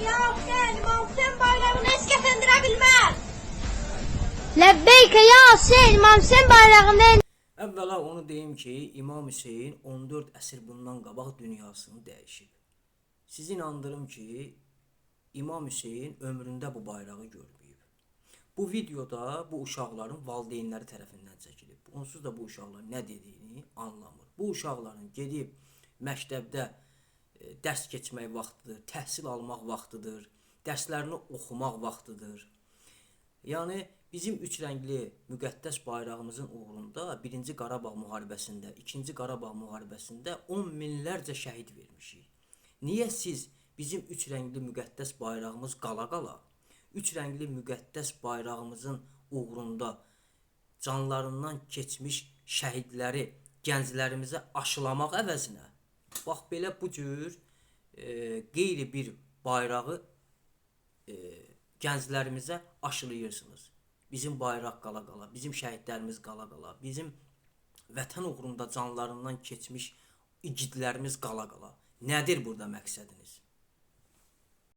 Ya Hüseyin, İmam Hüseyin bayrağını hiç getirə bilməz. Ləbbeyk ya Hüseyin, İmam Hüseyin bayrağını. Əvvəla onu deyim ki, İmam Hüseyin 14 əsr bundan qabaq dünyasını dəyişib. Sizi inandırım ki, İmam Hüseyin ömründə bu bayrağı görməyib. Bu videoda bu uşaqların valideynləri tərəfindən çəkilib. Onsuz da bu uşaqlar nə dediyini anlamır. Bu uşaqların gedib məktəbdə dərs keçmək vaxtıdır, təhsil almaq vaxtıdır, dərslərini oxumaq vaxtıdır. Yəni bizim üç rəngli müqəddəs bayrağımızın uğrunda 1-ci Qarabağ müharibəsində, 2-ci Qarabağ müharibəsində 10 minlərcə şəhid vermişik. Niyə siz bizim üç rəngli müqəddəs bayrağımız qala-qala, üç rəngli müqəddəs bayrağımızın uğrunda canlarından keçmiş şəhidləri gənclərimizə aşılamaq əvəzinə bax belə bu cür qeyri bir bayrağı gənclərimizə aşılayırsınız. Bizim bayraq qala-qala, bizim şəhidlərimiz qala-qala, bizim vətən uğrunda canlarından keçmiş igidlərimiz qala-qala. Nədir burada məqsədiniz?